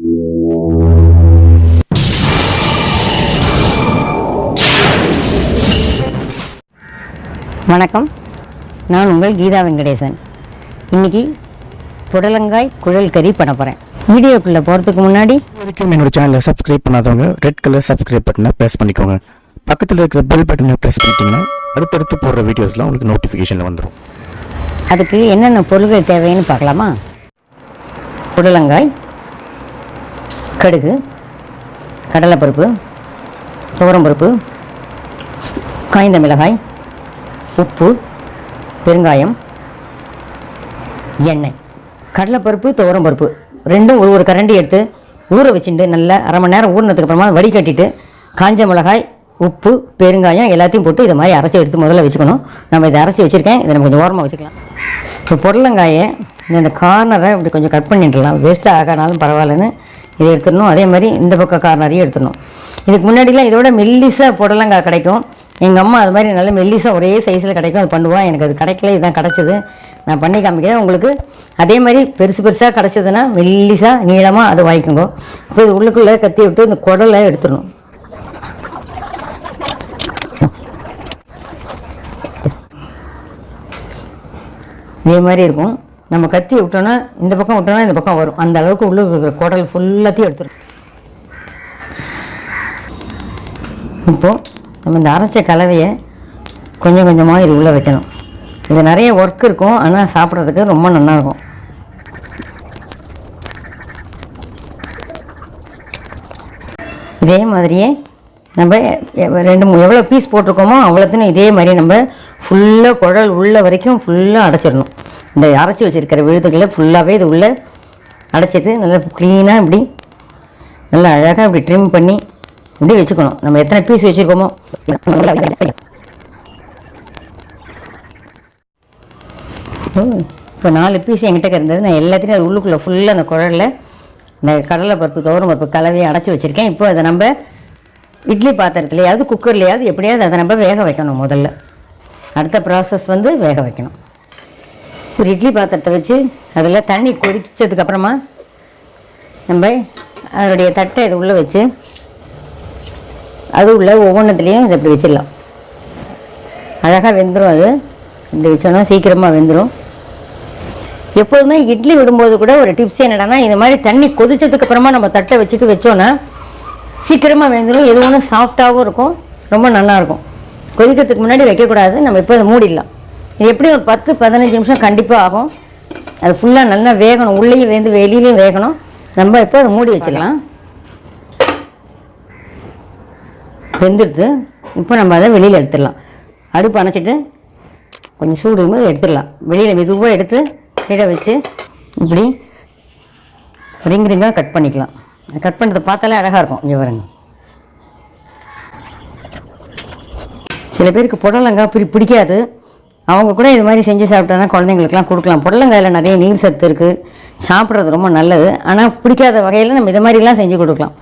வணக்கம், நான் உங்கள் கீதா வெங்கடேசன். இன்றைக்கி புடலங்காய் குழல் கறி பண்ண போகிறேன். வீடியோக்குள்ளே போகிறதுக்கு முன்னாடி வரைக்கும் என்னோட சேனலை சப்ஸ்கிரைப் பண்ணாதவங்க ரெட் கலர் சப்ஸ்கிரைப் பட்டனை ப்ரெஸ் பண்ணிக்கோங்க. பக்கத்தில் இருக்கிற பெல் பட்டனை ப்ரெஸ் பண்ணிட்டீங்கன்னா அடுத்தடுத்து போடுற வீடியோஸ்லாம் உங்களுக்கு நோட்டிஃபிகேஷனில் வந்துடும். அதுக்கு என்னென்ன பொருட்கள் தேவைன்னு பார்க்கலாமா? புடலங்காய், கடுகு, கடலைப்பருப்பு, துவரம்பருப்பு, காய்ந்த மிளகாய், உப்பு, பெருங்காயம், எண்ணெய். கடலைப்பருப்பு, துவரம்பருப்பு ரெண்டும் ஒரு கரண்டி எடுத்து ஊற வச்சுட்டு நல்லா அரை மணி நேரம் ஊறினதுக்கு அப்புறமா வடிகட்டிட்டு காஞ்ச மிளகாய், உப்பு, பெருங்காயம் எல்லாத்தையும் போட்டு இதை மாதிரி அரைச்சி எடுத்து முதல்ல வச்சுக்கணும். நம்ம இதை அரைச்சி வச்சுருக்கேன், இதை நம்ம கொஞ்சம் ஓரமாக வச்சுக்கலாம். இப்போ புடலங்காயை இந்த கார்னரை இப்படி கொஞ்சம் கட் பண்ணிடலாம், வேஸ்ட்டாக ஆகானாலும் பரவாயில்லன்னு இதை எடுத்துடணும். அதே மாதிரி இந்த பக்கம் கார்னரையும் எடுத்துடணும். இதுக்கு முன்னாடிலாம் இதோட மெல்லிசாக புடலங்காய் கிடைக்கும். எங்கள் அம்மா அது மாதிரி நல்ல மெல்லிசாக ஒரே சைஸில் கிடைக்கும், அது பண்ணுவாள். எனக்கு அது கிடைக்கல, இதுதான் கிடச்சிது. நான் பண்ணி காமிக்கிறேன் உங்களுக்கு. அதே மாதிரி பெருசு பெருசாக கிடச்சிதுன்னா மெல்லிசாக நீளமாக அதை வாங்கிக்கோங்க. இப்போ இது உள்ளுக்குள்ளே கத்தி விட்டு இந்த குடலை எடுத்துடணும். இதே மாதிரி இருக்கும். நம்ம கத்தி விட்டோன்னா இந்த பக்கம் விட்டோன்னா இந்த பக்கம் வரும். அந்த அளவுக்கு உள்ள இருக்கிற குடல் ஃபுல்லாத்தையும் எடுத்துடும். இப்போது நம்ம இந்த அரைச்ச கலவையை கொஞ்சம் கொஞ்சமாக இது உள்ளே வைக்கணும். இது நிறைய ஒர்க் இருக்கும், ஆனால் சாப்பிட்றதுக்கு ரொம்ப நல்லாயிருக்கும். இதே மாதிரியே நம்ம எவ்வளோ பீஸ் போட்டிருக்கோமோ அவ்வளோத்துன்னு இதே மாதிரி நம்ம ஃபுல்லாக குழல் உள்ள வரைக்கும் ஃபுல்லாக அடைச்சிடணும். இந்த அரைச்சி வச்சுருக்கிற விழுதுகளை ஃபுல்லாகவே இது உள்ளே அடைச்சிட்டு நல்லா க்ளீனாக இப்படி நல்லா அழகாக இப்படி ட்ரிம் பண்ணி இப்படி வச்சுக்கணும். நம்ம எத்தனை பீஸ் வச்சுருக்கோமோ இப்போ 4 பீஸ் என்கிட்ட இருந்தது. நான் எல்லாத்தையும் அது உள்ளுக்குள்ளே ஃபுல்லாக அந்த குழலில் இந்த கடலைப்பருப்பு, துவரம்பருப்பு கலவையை அடைச்சி வச்சுருக்கேன். இப்போ அதை நம்ம இட்லி பாத்திரத்துலையாவது குக்கர்லையாவது எப்படியாவது அதை நம்ம வேக வைக்கணும். முதல்ல அடுத்த ப்ராசஸ் வந்து வேக வைக்கணும். ஒரு இட்லி பாத்திரத்தை வச்சு அதில் தண்ணி கொதிச்சதுக்கப்புறமா நம்ம அதனுடைய தட்டை இது உள்ளே வச்சு அது உள்ள ஒவ்வொன்றத்துலேயும் இதை இப்படி வச்சிடலாம். அழகாக வெந்துடும். அது இப்படி வச்சோன்னா சீக்கிரமாக வெந்துடும். எப்போதுமே இட்லி விடும்போது கூட ஒரு டிப்ஸ் என்னடான்னா, இது மாதிரி தண்ணி கொதிச்சதுக்கப்புறமா நம்ம தட்டை வச்சுட்டு வச்சோன்னா சீக்கிரமாக வெந்துடும். எது ஒன்றும் சாஃப்டாகவும் இருக்கும், ரொம்ப நல்லாயிருக்கும். கொதிக்கிறதுக்கு முன்னாடி வைக்கக்கூடாது. நம்ம இப்போ அதை மூடிடலாம். இது எப்படியும் ஒரு 10-15 நிமிஷம் கண்டிப்பாக ஆகும். அது ஃபுல்லாக நல்லா வேகணும், உள்ளேயும் வேந்து வெளியிலையும் வேகணும். நம்ம இப்போ அதை மூடி வச்சிடலாம். வெந்துடுது. இப்போ நம்ம அதை வெளியில் எடுத்துடலாம். அடுப்பு அணைச்சிட்டு கொஞ்சம் சூடும்போது எடுத்துடலாம். வெளியில் மெதுவாக எடுத்து கீழே வச்சு இப்படி ரிங்காக கட் பண்ணிக்கலாம். கட் பண்ணுறதை பார்த்தாலே அழகாக இருக்கும். இங்கே பாருங்க. சில பேருக்கு புடலங்காய் பிடிக்காது. அவங்க கூட இது மாதிரி செஞ்சு சாப்பிட்டா குழந்தைங்களுக்குலாம் கொடுக்கலாம். புடலங்காயில் நிறைய நீர் சத்து இருக்குது, சாப்பிட்றது ரொம்ப நல்லது. ஆனால் பிடிக்காத வகையில் நம்ம இதை மாதிரிலாம் செஞ்சு கொடுக்கலாம்.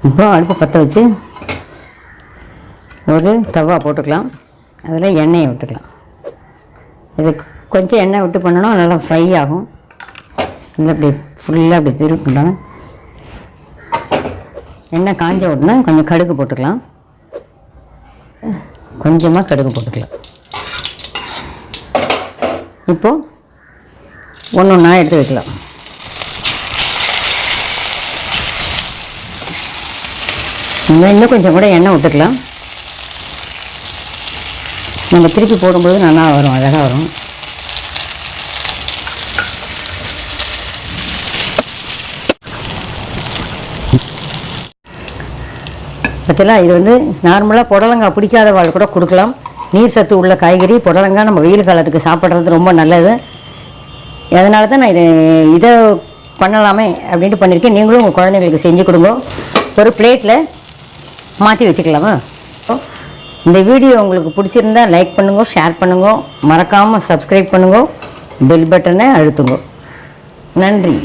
இப்போ அடுப்பு பற்ற வச்சு ஒரு தவா போட்டுக்கலாம். அதில் எண்ணெயை விட்டுக்கலாம். இது கொஞ்சம் எண்ணெய் விட்டு பண்ணணும், நல்லா ஃப்ரை ஆகும். இல்லை அப்படி ஃபுல்லாக அப்படி திருப்பிட்டாங்க. எண்ணெய் காஞ்ச உடனே கொஞ்சம் கடுகு போட்டுக்கலாம். கொஞ்சமாக கடுகு போட்டுக்கலாம். இப்போது ஒன்று ஒன்றா எடுத்து வைக்கலாம். இன்னும் கொஞ்சம் கூட எண்ணெய் விட்டுக்கலாம். நம்ம திருப்பி போடும்போது நல்லா வரும், அழகாக வரும். பார்த்தீங்களா? இது வந்து நார்மலாக புடலங்காய் பிடிக்காத வாழ் கூட கொடுக்கலாம். நீர் சத்து உள்ள காய்கறி புடலங்காய் நம்ம வெயில் காலத்துக்கு சாப்பிட்றது ரொம்ப நல்லது. அதனால தான் நான் இதை பண்ணலாமே அப்படின்ட்டு பண்ணியிருக்கேன். நீங்களும் உங்கள் குழந்தைங்களுக்கு செஞ்சு கொடுங்க. ஒரு பிளேட்டில் மாற்றி வச்சுக்கலாமா? இந்த வீடியோ உங்களுக்கு பிடிச்சிருந்தா லைக் பண்ணுங்க, ஷேர் பண்ணுங்க, மறக்காமல் சப்ஸ்கிரைப் பண்ணுங்க, பெல் பட்டனை அழுத்துங்க. நன்றி.